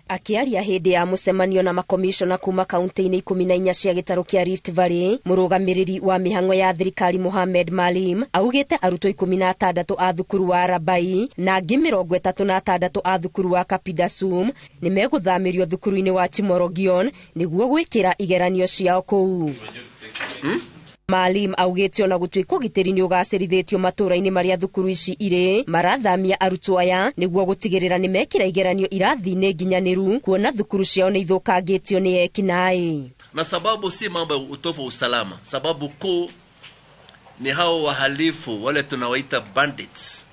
Akiaria hindi ya mucemanio na makomishona kuma kaunti-ini 14 cia gitaru kia Rift Valley, murugamiriri wa mihango ya thirikari Mohamed Malim augite arutwo 16 a thukuru wa Rabai na angi 36 a thukuru wa Kapidasum ni meguthamirio thukuru-ini wa Chimorogion niguo gwikira igeranio ciao kuu. Malim augite ona gutwiko gitiri ni ugacirithetio matura-ini maria thukuru ici ire marathamia arutwo aya niguo gutigirira ni mekira igeranio irathi-ini nginyaniru kuona thukuru ciao ni ithukangitio ni ekinai. Na sababu si mambo ya utovu wa usalama, sababu kuu ni hao wahalifu wale tunawaita bandits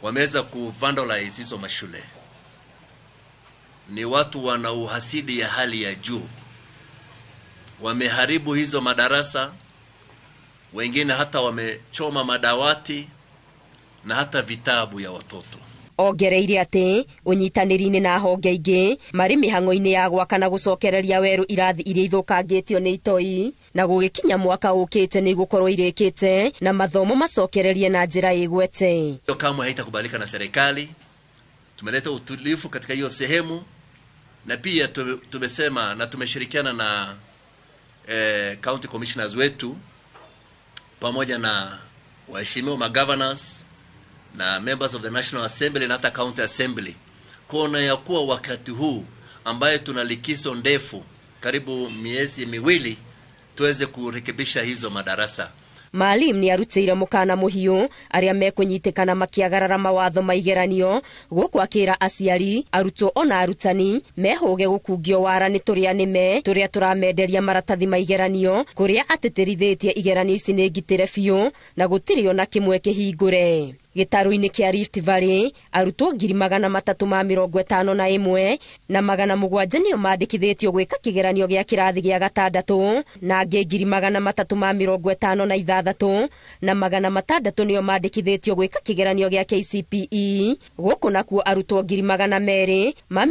wameweza kuvandalize hizo mashule. Ni watu wana uhasidi ya hali ya juu. Wameharibu hizo madarasa, wengine hata wamechoma madawati na hata vitabu ya watoto. Ongereire ati unyitaniri-ini na honge ingi mari mihango-ini ya gwaka na gucokereria weru irathi iria ithukangitio ni itoi na gugikinya mwaka ukite ni gukorwo irikite na mathomo macokererie na njira igwete. Hiyo kamwe haitakubalika na serikali. Tumeleta utulivu katika hiyo sehemu na pia tumesema na tumeshirikiana na county commissioners wetu pamoja na waheshimiwa magovernors na members of the National Assembly na hata County Assembly kuona ya kuwa wakati huu ambaye tuna likizo ndefu karibu miezi miwili tuweze kurekebisha hizo madarasa. Malim ni arutire mukana muhiu aria mekunyitikana makiagarara mawatho maigeranio gukwakira aciari arutwo ona arutani mehoge gukungio warani turia nime turia turamenderia maratathi maigeranio kuria ateterithitie igeranio ici ni ngitire biu na gutiri ona kimwe kihingure. Gitaru-ini kia Rift Valley arutwo 351 na 700 nio mandikithitio gwika kigeranio gia kirathi gia gatandatũ na angi 356 na 600 nio mandikithitio gwika kigeranio gia KCPE guku nakuo arutwo 244 na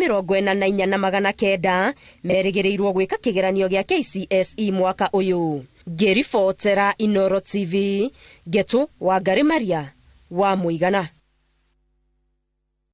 900 merigiriirwo gwika kigeranio gia KCSE mwaka uyu. Ngiribotera Inooro TV Getu Wangari Maria wa Muigana.